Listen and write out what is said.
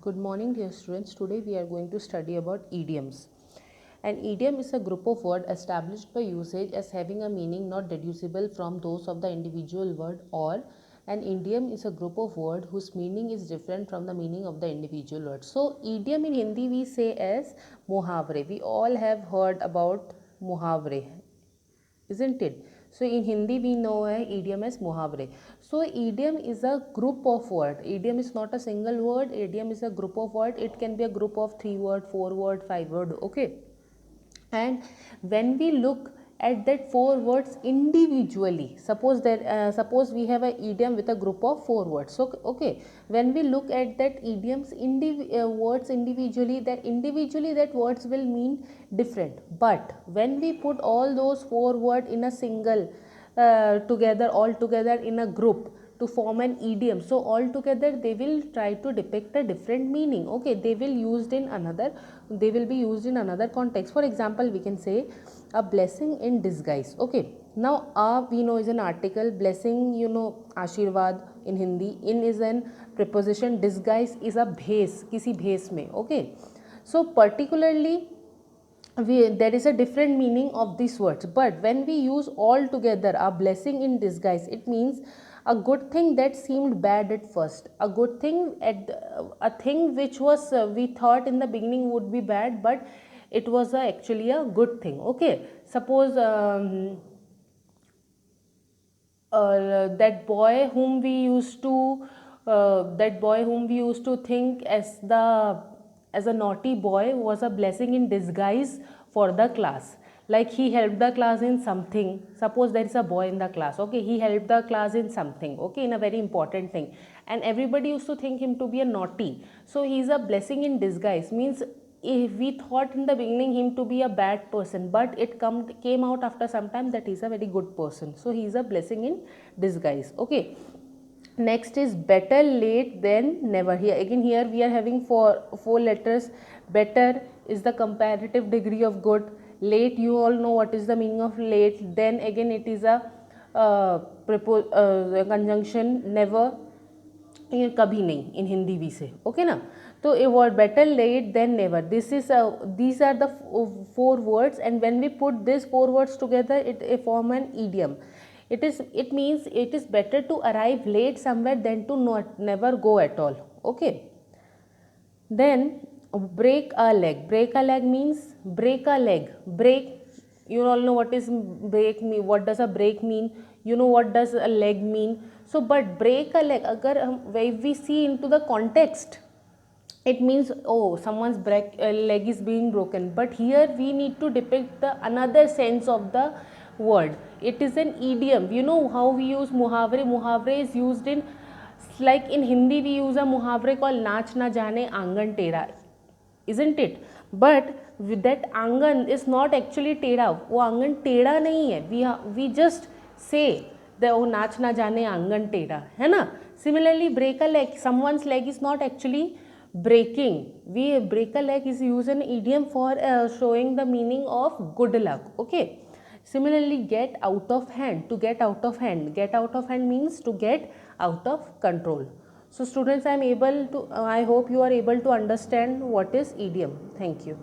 Good morning, dear students. Today we are going to study about idioms. An idiom is a group of words established by usage as having a meaning not deducible from those of the individual word, or an idiom is a group of words whose meaning is different from the meaning of the individual word. So, idiom in Hindi we say as muhavre. We all have heard about muhavre, isn't it? So in Hindi we know a idiom as muhavre. So idiom is a group of word. Idiom is not a single word. Idiom is a group of word. It can be a group of 3 word, 4 word, 5 word. Okay. And when we look at that 4 words individually, suppose we have an idiom with a group of 4 words. So okay, when we look at that idioms words individually, that words will mean different. But when we put all those 4 words in a single all together in a group to form an idiom, so all together they will try to depict a different meaning. Okay, they will be used in another context. For example, we can say a blessing in disguise. Okay, now we know is an article, blessing, आशीर्वाद in Hindi, in is an preposition, disguise is a भेस, किसी भेस में. Okay, so particularly there is a different meaning of these words, but when we use all together a blessing in disguise, it means a good thing that seemed bad at first, a good thing a thing which was we thought in the beginning would be bad, but it was actually a good thing. Okay, suppose that boy whom we used to think as a naughty boy was a blessing in disguise for the class. Like he helped the class in something. Suppose there is a boy in the class. Okay, he helped the class in something. Okay, in a very important thing, and everybody used to think him to be a naughty. So he is a blessing in disguise. Means if we thought in the beginning him to be a bad person, but it came out after some time that he is a very good person. So he is a blessing in disguise. Okay, next is better late than never. Here we are having four letters. Better is the comparative degree of good. Late, you all know what is the meaning of late. Then again it is a conjunction. Never, ये कभी नहीं in Hindi we say. Okay ना, तो a word better late than never. These are the 4 words, and when we put these 4 words together, it form an idiom. It means it is better to arrive late somewhere than to never go at all. Okay. Then break a leg. Break a leg means break a leg. Break. You all know what is break mean. What does a break mean? You know what does a leg mean. So, but break a leg. If we see into the context, it means, oh, someone's leg is being broken. But here we need to depict the another sense of the word. It is an idiom. You know how we use muhavre. Muhavre is used in, like in Hindi we use a muhavre called नाच ना जाने आंगन टेढ़ा, isn't it? But that आंगन is not actually टेढ़ा. वो आंगन टेढ़ा नहीं है. We just say that वो नाच ना जाने आंगन टेढ़ा, है ना? Similarly, break a leg. Someone's leg is not actually breaking. Break a leg is used an idiom for showing the meaning of good luck. Okay. Similarly, get out of hand. To get out of hand. Get out of hand means to get out of control. So students, I hope you are able to understand what is idiom. Thank you.